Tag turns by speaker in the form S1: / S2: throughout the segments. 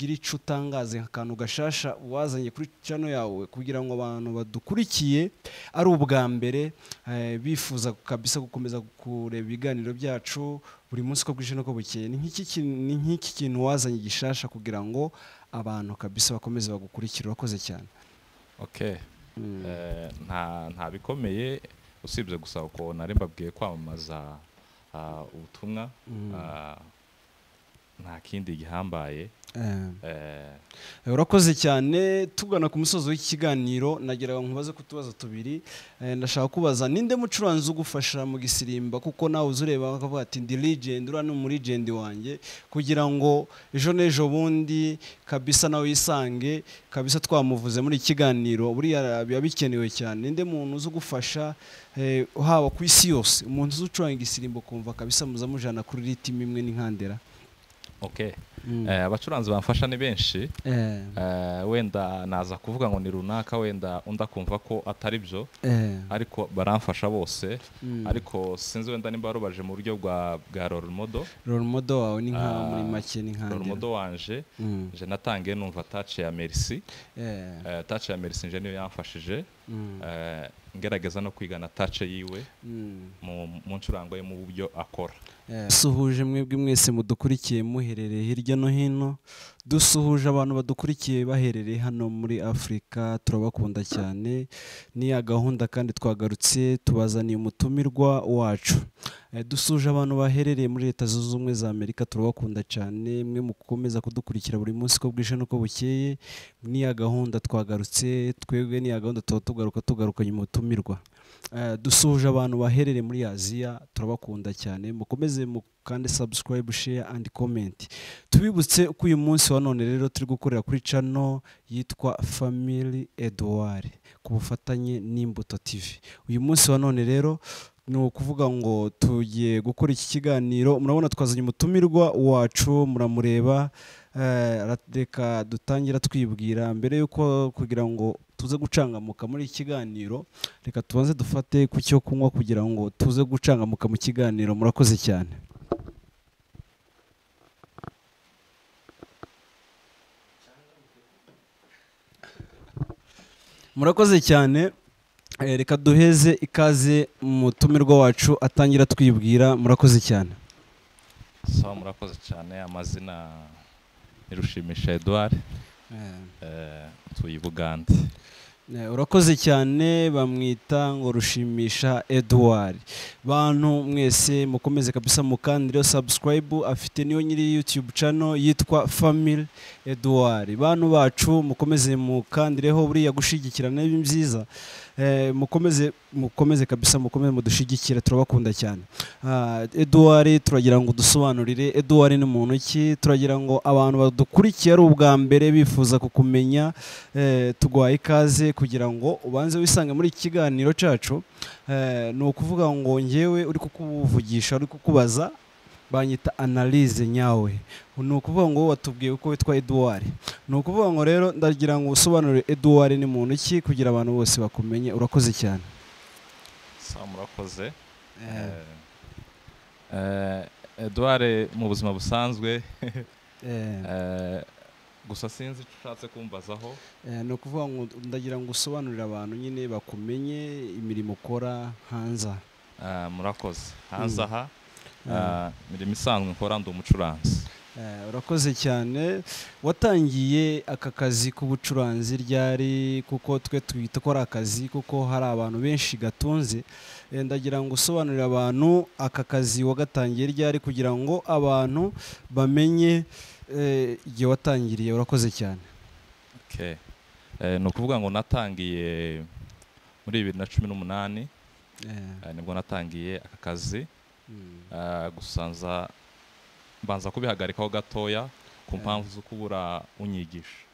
S1: ugira ico utangaze akantu gashasha wazanye kuri channel yawe kugira ngo abantu badukurikiye ari ubwa mbere bifuza kabisa gukomeza kureba ibiganiro byacu buri munsi ko bwije no ko bukeye ni nk'iki kintu wazanye gishasha kugira ngo abantu kabisa bakomeze bagukurikira urakoze cyane.
S2: Okay. Nta bikomeye usibye gusa uko nari mbabwiye kwamamaza ubutumwa nta kindi gihambaye.
S1: Urakoze cyane tugana ku musozo w'ikiganiro nagira nkubaze kutubaza tubiri. Ndashaka kubaza ninde mucuranzi ugufasha mu gisirimba kuko nawe uzureba bakavuga ati ndi legend ura no muri legend wanjye kugira ngo ejo nejo bundi kabisa nawe yisange kabisa twamuvuze muri ikiganiro buriya biba bikenewe cyane. Ninde muntu uzugufasha haba ku isi yose umuntu uzucuranga igisirimbo kumva kabisa muzamujana kuri ritimi imwe n'inkandera?
S2: Okay. Abacuranzi bamfasha ni benshi. Wenda naza kuvuga ngo ni runaka wenda unda kumva ko atari byo ariko baramfasha bose ariko sinzi wenda nimba barubaje mu buryo bwa role model.
S1: Role model wawe ni nka muri make ni nkande.
S2: Role model wanje je natangiye numva touch ya Merci. Touch ya Merci nje niyo yamfashije. Ngerageza no kwigana touch yiwe mu ncurango ye mu buryo akora.
S1: Suhuje mwebwe mwese mudukurikiye muherereye hirya no hino, dusuhuje abantu badukurikiye baherereye hano muri Afrika, turabakunda cyane. Ni ya gahunda kandi twagarutse tubazaniye umutumirwa wacu. Dusuje abantu baherereye muri Leta Zunze Ubumwe za Amerika, turabakunda cyane. Mwe mukomeza kudukurikira buri munsi ko bwije no ko bukeye. Ni ya gahunda twagarutse, twebwe ni ya gahunda tugarukanye umutumirwa. Dusuhuje abantu baherereye muri Aziya, turabakunda cyane. Mukomeze kandi subscribe, share and comment. Tubibutse uko uyu munsi wa none rero turi gukorera kuri channel yitwa Family Edouard ku bufatanye n'Imbuto TV. Uyu munsi wa none rero ni ukuvuga ngo tugiye gukora iki kiganiro. Murabona twazanye umutumirwa wacu, muramureba. Reka dutangira twibwira mbere yuko kugira ngo tuze gucangamuka muri iki kiganiro. Reka tubanze dufate ku cyo kunywa kugira ngo tuze gucangamuka mu kiganiro. Murakoze cyane. Murakoze cyane. Reka duheze ikaze umutumirwa wacu atangira twibwira. Murakoze cyane.
S2: Sawa, murakoze cyane. Amazina ni Rushimisha Edouard. Tuyi Bugande.
S1: Urakoze cyane, bamwita ngo Rushimisha Edouard. Bantu mwese mukomeze kabisa mukandire subscribe, afite niyo nyiri YouTube channel yitwa Family Edouard. Bantu bacu mukomeze mukandireho buriya gushigikirana byiza. Mukomeze kabisa mukomeze mudushigikira, turabakunda cyane. Edouard turagira ngo dusobanurire Edouard ni muntu ki, turagira ngo abantu badukurikiye ari ubwa mbere bifuza kukumenya. Tugwaye ikaze kugira ngo ubanze wisange muri iki kiganiro cyacu. Ni ukuvuga ngo ngewe uri kukuvugisha uri kukubaza banyita analyse nyawe. Ni ukuvuga ngo watubwiye uko witwa Edouard. Ni ukuvuga ngo rero ndagira ngo usobanurire Edouard ni muntu ki kugira abantu bose bakumenye. Urakoze cyane.
S2: Sawa, murakoze. Edouard mu buzima busanzwe gusa sinzi icyo ushatse kumbazaho.
S1: Ni ukuvuga ngo ndagira ngo usobanurire abantu nyine bakumenye imirimo ukora hanze.
S2: Murakoze. Hanze aha imirimo isanzwe nkora ndi umucuranzi.
S1: Urakoze cyane. Watangiye aka kazi k'ubucuranzi ryari? Kuko twe twita ko ari akazi kuko hari abantu benshi gatunze. Ndagira ngo usobanurire abantu aka kazi wagatangiye ryari kugira ngo abantu bamenye igihe watangiriye. Urakoze cyane.
S2: Okay. Ni ukuvuga ngo natangiye muri 2018 nibwo natangiye aka kazi. Gusanza mbanza kubihagarikaho gatoya ku mpamvu zo kubura unyigisha.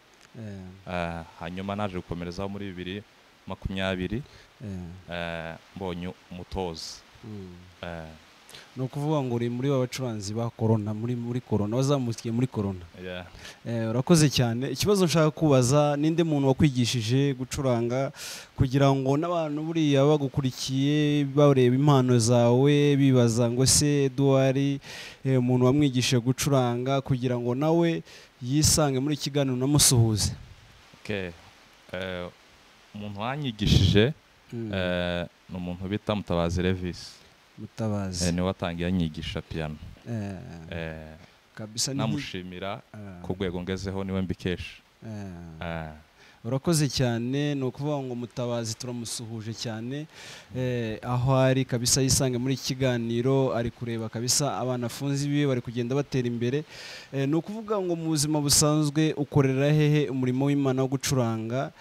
S2: Hanyuma naje gukomerezaho muri 2020 mbonye umutoza.
S1: ni ukuvuga ngo uri muri bacuranzi ba corona muri corona wazamukiye muri corona. Urakoze cyane. Ikibazo nshaka kubaza, ninde muntu wakwigishije gucuranga kugira ngo n'abantu buriya bagukurikiye bareba impano zawe bibaza ngo se Edouard umuntu wamwigishije gucuranga kugira ngo nawe yisange muri kiganiro namusuhuze?
S2: Umuntu wanyigishije ni umuntu bita Mutabazi Levis.
S1: Mutabazi
S2: niwe watangiye anyigisha piano.
S1: Kabisa
S2: namushimira ku rwego ngezeho, niwe mbikesha.
S1: Urakoze cyane. ni ukuvuga ngo Mutabazi turamusuhuje cyane aho ari kabisa, yisange muri kiganiro, ari kureba kabisa abana afunze biwe bari kugenda batera imbere. ni ukuvuga ngo mu buzima busanzwe ukorera hehe umurimo w'Imana wo gucuranga?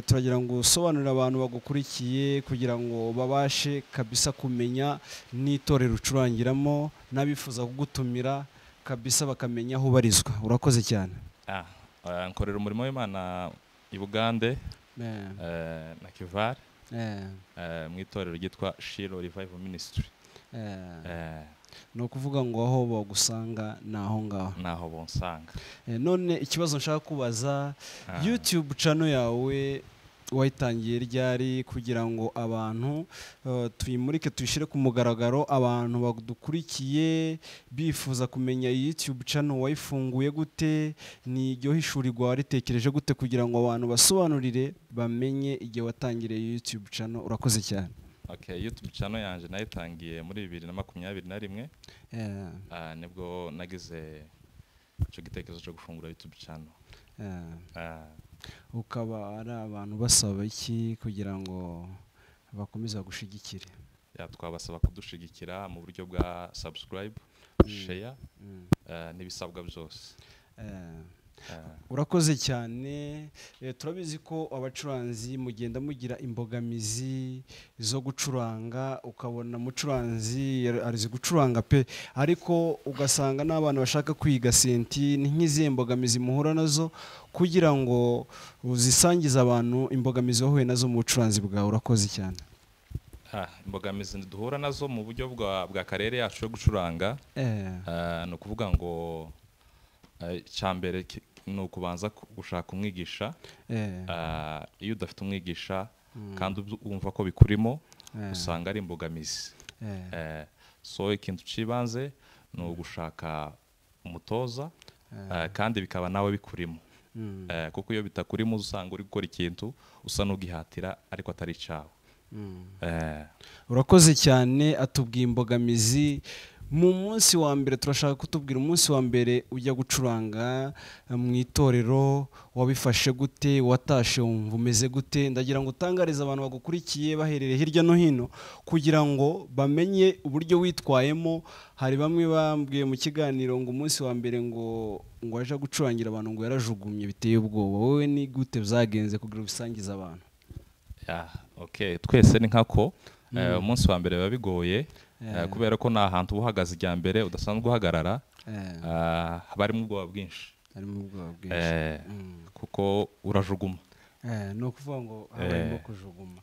S1: turagira ngo usobanurire abantu bagukurikiye kugira ngo babashe kabisa kumenya n'itorero ucurangiramo, n'abifuza kugutumira kabisa bakamenya aho ubarizwa. Urakoze cyane.
S2: Nkorera umurimo w'Imana i Bugande na Kivari mu itorero ryitwa Shilo Revival Ministry.
S1: ni ukuvuga ngo aho bagusanga ni aho ngaho?
S2: Ni aho bonsanga.
S1: none ikibazo nshaka kubaza, YouTube channel yawe wayitangiye ryari kugira ngo abantu tuyimurike tuyishyire ku mugaragaro, abantu badukurikiye bifuza kumenya YouTube channel wayifunguye gute, ni iryo hishurirwa waritekereje gute kugira ngo abantu basobanurire bamenye igihe watangiriye YouTube channel? Urakoze cyane.
S2: YouTube channel yanjye nayitangiye muri 2021 nibwo nagize icyo gitekerezo cyo gufungura YouTube channel.
S1: Ukaba ari abantu basaba iki kugira ngo bakomeze gushigikire?
S2: Twabasaba kudushigikira mu buryo bwa subscribe, share n'ibisabwa byose.
S1: Urakoze cyane. turabizi ko abacuranzi mugenda mugira imbogamizi zo gucuranga, ukabona mucuranzi arizi gucuranga pe, ariko ugasanga n'abantu bashaka kwiga senti, ni nk'izihe mbogamizi muhura nazo kugira ngo uzisangize abantu imbogamizi wahuye nazo mu bucuranzi bwawe? Urakoze cyane.
S2: Imbogamizi duhura nazo mu buryo bwa karere yacu yo gucuranga ni ukuvuga ngo cyambere ni ukubanza gushaka umwigisha. iyo udafite umwigisha kandi wumva ko bikurimo usanga ari imbogamizi. so ikintu cy'ibanze ni ugushaka umutoza kandi bikaba nawe bikurimo, kuko iyo bitakurimo usanga uri gukora ikintu usa n'ugihatira ariko atari cyawe.
S1: Urakoze cyane. atubwiye imbogamizi mu munsi wa mbere. turashaka kutubwira umunsi wa mbere ujya gucuranga mu itorero, wabifashe gute? watashe wumva umeze gute? ndagira ngo utangarize abantu bagukurikiye baherereye hirya no hino kugira ngo bamenye uburyo witwayemo. hari bamwe bambwiye mu kiganiro ngo umunsi wa mbere ngo aje gucurangira abantu ngo yarajugumye biteye ubwoba. wowe ni gute byagenze kugira ubisangize abantu?
S2: twese ni nkako umunsi wa mbere biba bigoye kubera ko nta hantu uhagaze ijya mbere udasanzwe uhagarara. haba harimo ubwoba bwinshi kuko urajuguma.
S1: ni ukuvuga ngo habayemo kujuguma.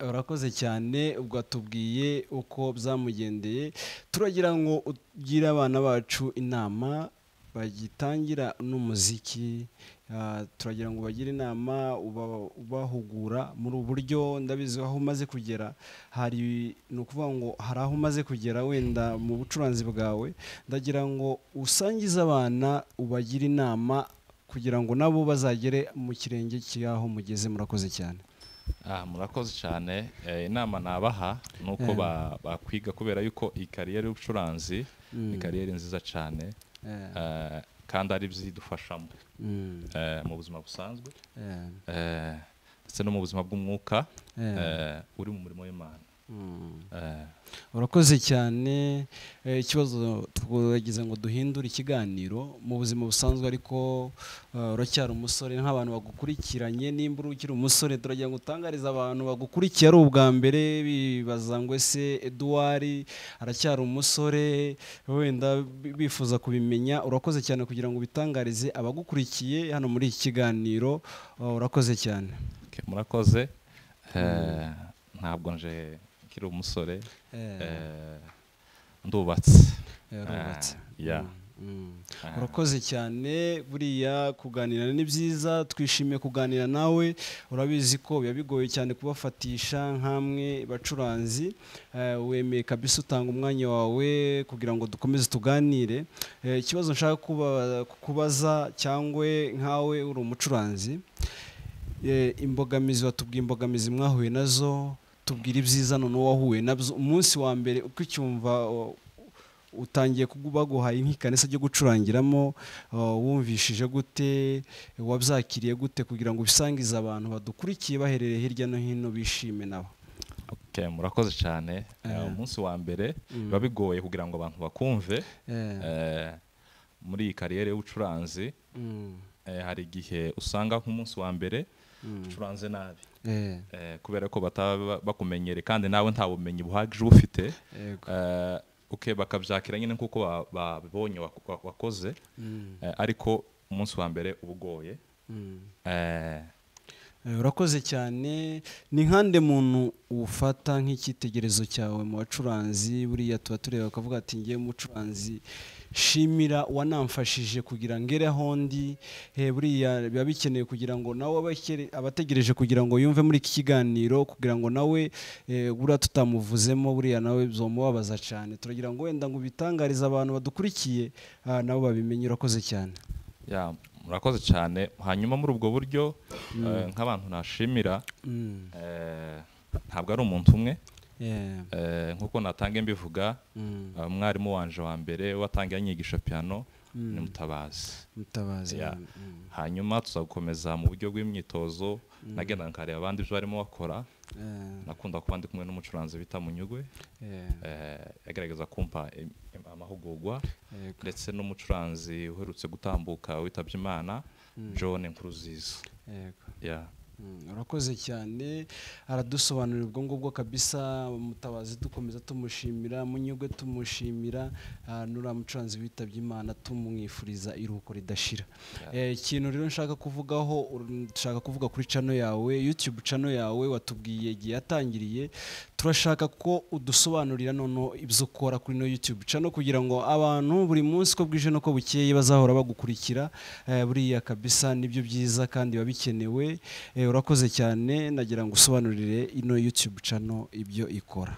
S1: urakoze cyane. ubwo atubwiye uko byamugendeye. turagira ngo ugire abana bacu inama bagitangira n'umuziki. turagira ngo bagire inama ubahugura muri ubu buryo. ndabizi aho umaze kugera ni ukuvuga ngo hari aho umaze kugera wenda mu bucuranzi bwawe. ndagira ngo usangize abana, ubagire inama kugira ngo nabo bazagere mu kirenge cy'aho mugeze. murakoze cyane.
S2: murakoze cyane. inama nabaha ni uko bakwiga, kubera yuko iyi kariyeri y'ubucuranzi ni kariyeri nziza cyane kandi ari byidufashamo mu buzima busanzwe ndetse no mu buzima bw'umwuka uri mu murimo w'Imana.
S1: urakoze cyane. ikibazo twagize ngo duhindure ikiganiro mu buzima busanzwe, ariko uracyari umusore. nk'abantu bagukurikiranye, nimba ukiri umusore, turagira ngo utangarize abantu bagukurikiye ari ubwa mbere bibaza ngo ese Edouard aracyari umusore, wenda bifuza kubimenya. urakoze cyane kugira ngo ubitangarize abagukurikiye hano muri iki kiganiro. urakoze cyane.
S2: murakoze. ntabwo nje kiri umusore, ndubatse.
S1: Urakoze cyane, buriya kuganira ni byiza, twishimiye kuganira nawe. Urabizi ko biba bigoye cyane kubafatisha nk'amwe bacuranzi, wemeye kabisa utanga umwanya wawe kugira ngo dukomeze tuganire. Ikibazo nshaka kubaza cyangwa nkawe uri umucuranzi, imbogamizi watubwiye, imbogamizi mwahuye nazo, tubwira ibyiza noneho wahuye nabyo umunsi wa mbere uko ucyumva utangiye baguhaye nk'ikanisa ryo gucurangiramo, wumvishije gute, wabyakiriye gute kugira ngo ubisangize abantu badukurikiye baherereye hirya no hino bishime nabo?
S2: Murakoze cyane. Umunsi wa mbere biba bigoye kugira ngo abantu bakumve. Muri iyi kariyeri y'ubucuranzi hari igihe usanga nk'umunsi wa mbere ucuranze nabi, kubera ko bataba bakumenyere kandi nawe nta bumenyi buhagije ufite. Bakabyakira nyine nk'uko babonye wakoze, ariko umunsi wa mbere uba ugoye.
S1: Urakoze cyane. Ni nkande muntu ufata nk'icyitegererezo cyawe mu bacuranzi? Buriya tuba tureba bakavuga ati ngiye umucuranzi shimira wanamfashije kugira ngere aho ndi. Buriya biba bikeneye kugira ngo nawe abategereje kugira ngo yumve muri iki kiganiro, kugira ngo nawe buriya tutamuvuzemo buriya nawe byomubabaza cyane. Turagira ngo wenda ngo ubitangarize abantu badukurikiye nabo babimenye. Urakoze cyane.
S2: Murakoze cyane. Hanyuma muri ubwo buryo nk'abantu nashimira, ntabwo ari umuntu umwe. Nk'uko natangiye mbivuga, umwarimu wanje wa mbere watangiye anyigisha piano ni Mutabazi. Hanyuma tuzakomeza mu buryo bw'imyitozo, nagenda nkareba abandi ibyo barimo bakora. Nakunda kuba ndi kumwe n'umucuranzi bita Munyugwe, yagerageza kumpa amahugurwa, ndetse n'umucuranzi uherutse gutambuka witabye Imana, John Nkuruziza.
S1: Urakoze cyane, aradusobanurira ubwo ngubwo kabisa. Mutabazi dukomeza tumushimira, Munyugwe tumushimira, nura mucuranzi witabye Imana tumwifuriza iruhuko ridashira. Ikintu rero nshaka kuvugaho, nshaka kuvuga kuri channel yawe, YouTube channel yawe watubwiye igihe yatangiriye. Turashaka ko udusobanurira noneho ibyo ukora kuri no YouTube channel kugira ngo abantu buri munsi ko bwije no ko bukeye bazahora bagukurikira. Buriya kabisa nibyo byiza kandi babikenewe. Urakoze cyane, nagira ngo usobanurire ino YouTube channel ibyo ikora.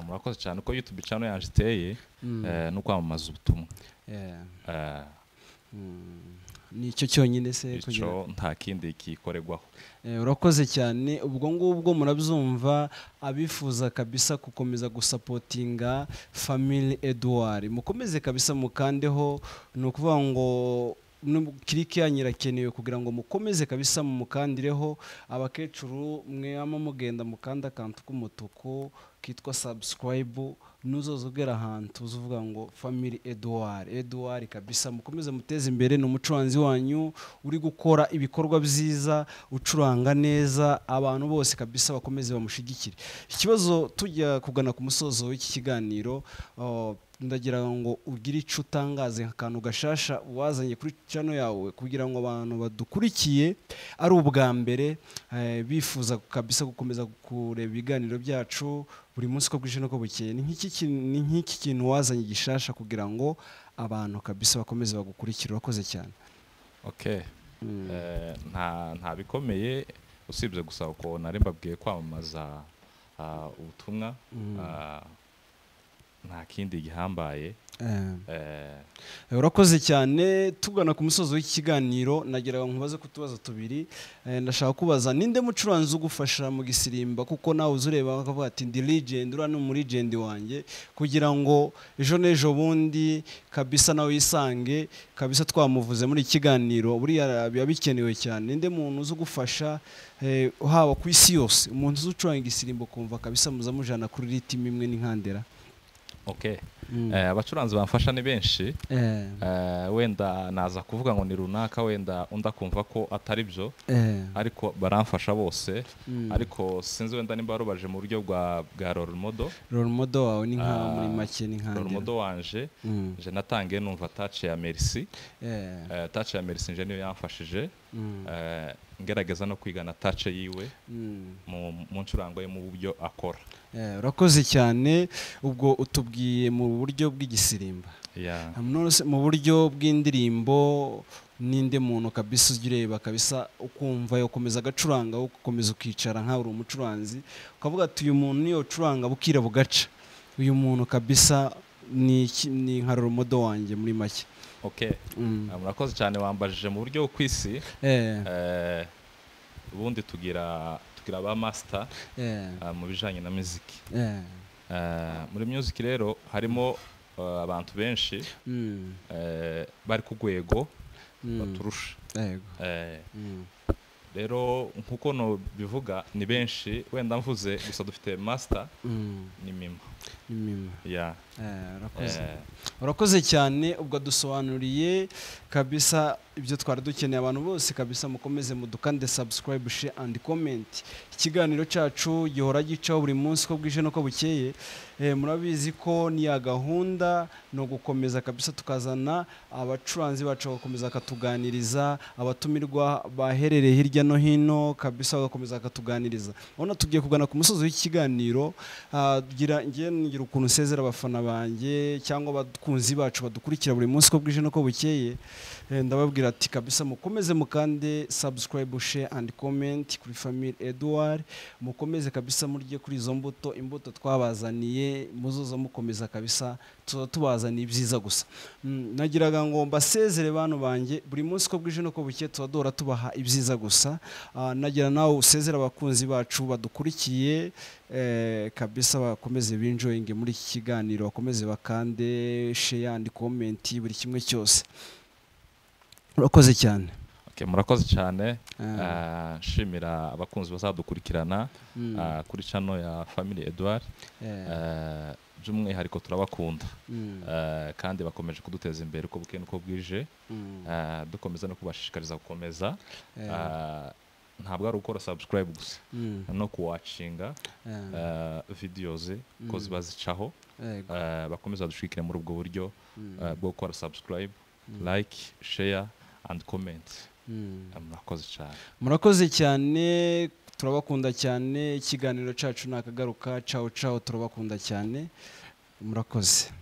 S2: Murakoze cyane. Uko YouTube channel yanje iteye no kwamamaza ubutumwa. Nicyo cyonyine se kugira nta kindi kikorerwaho.
S1: Urakoze cyane. Ubwo ngubwo murabyumva, abifuza kabisa gukomeza gusapotinga Family Edouard, mukomeze kabisa mukandeho. Ni ukuvuga ngo kirike yanyirakenewe kugira ngo mukomeze kabisa mumukandireho. Abakecuru mwema mugenda mukanda akantu k'umutuku kitwa subscribe, nuzoza ugera ahantu uzuvuga ngo Family Edouard kabisa mukomeze muteze imbere. Ni umucuranzi wanyu uri gukora ibikorwa byiza, ucuranga neza, abantu bose kabisa bakomeze bamushigikire. Ikibazo tujya kugana ku musozo w'iki kiganiro, ndagira ngo ugire icyo utangaze akantu gashasha wazanye kuri channel yawe kugira ngo abantu badukurikiye ari ubwa mbere bifuza kabisa gukomeza kureba ibiganiro byacu buri munsi ko bwije no ko bukeye. Ni nk'iki kintu wazanye gishasha kugira ngo abantu kabisa bakomeze bagukurikira. Urakoze cyane.
S2: Nta bikomeye usibye gusa uko nari mbabwiye kwamamaza ubutumwa, nta kindi gihambaye.
S1: Urakoze cyane. Tugana ku musozo w'iki kiganiro, nagira ngo nkubaze ku tubazo tubiri. Ndashaka kubaza, ninde mucuranzi ugufasha mu gisirimba? Kuko nawe uzureba bakavuga ati ndi legend, ura no muri legend wanjye, kugira ngo ejo n'ejo bundi kabisa nawe yisange kabisa twamuvuze muri iki kiganiro. Buriya biba bikenewe cyane. Ninde muntu uzi ugufasha haba ku isi yose, umuntu uzi ucuranga igisirimbo kumva kabisa muzamujana kuri ritimi imwe n'inkandera?
S2: Abacuranzi bamfasha ni benshi. Wenda naza kuvuga ngo ni runaka, wenda unda kumva ko atari byo, ariko baramfasha bose. Ariko sinzi wenda nimba barubaje mu buryo bwa role model.
S1: Role model wawe ni nka muri make ni nkande?
S2: Role model wanje je natangiye numva Touch ya Merci. Touch ya Merci nje niyo yamfashije. ngerageza no kwigana touch yiwe mu ncurango ye mu buryo akora.
S1: Urakoze cyane. Ubwo utubwiye mu buryo bw'igisirimba, mu buryo bw'indirimbo ninde muntu kabisa ujya ureba kabisa ukumva yokomeza agacuranga ukomeza ukicara nkaho uri umucuranzi ukavuga ati uyu muntu niyo curanga bukira bugaca, uyu muntu kabisa ni nka romodo wanjye muri make?
S2: Murakoze cyane, wambajije mu buryo kw'isi. Ubundi tugira ba master mu bijanye na muziki. Muri music rero harimo abantu benshi bari ku rwego baturusha. Rero nkuko no bivuga ni benshi, wenda mvuze gusa dufite master ni Mima.
S1: Urakoze cyane. Ubwo dusobanuriye kabisa ibyo twari dukeneye. Abantu bose kabisa mukomeze mudukande subscribe, share and comment. Ikiganiro cyacu gihora gicaho buri munsi ko bwije no ko bukeye. Murabizi ko ni ya gahunda no gukomeza kabisa tukazana abacuranzi bacu bakomeza katuganiriza, abatumirwa baherereye hirya no hino kabisa bagakomeza katuganiriza. Ubona tugiye kugana ku musozi w'iki kiganiro. Ngira ukuntu nsezera abafana banjye cyangwa abakunzi bacu badukurikira buri munsi ko bwije no ko bukeye. Ndababwira ati kabisa mukomeze mukande subscribe, share and comment kuri Family Edouard. Mukomeze kabisa murye kuri izo imbuto twabazaniye, muzoza mukomeza kabisa tubazaniye ibyiza gusa. Nagiraga ngo mbasezere bantu banjye buri munsi ko bwije no ko bukeye tuzadora tubaha ibyiza gusa. Nagira nawe usezera abakunzi bacu badukurikiye kabisa bakomeze binjoyinge muri iki kiganiro, bakomeze bakande share and comment buri kimwe cyose. Urakoze cyane.
S2: Murakoze cyane. Nshimira abakunzi bazadukurikirana kuri channel ya Family Edouard. By'umwihariko turabakunda kandi bakomeje kuduteza imbere uko bukeye nuko bwije. Dukomeza no kubashishikariza gukomeza. Ntabwo ari ukora subscribe gusa no kuwatchinga videos ko ziba zicaho. Bakomeza dushikire muri ubwo buryo bwo gukora subscribe, like, share and comment. Murakoze
S1: cyane. Turabakunda cyane. Ikiganiro cyacu nakagaruka. Ciao ciao. Turabakunda cyane. Murakoze.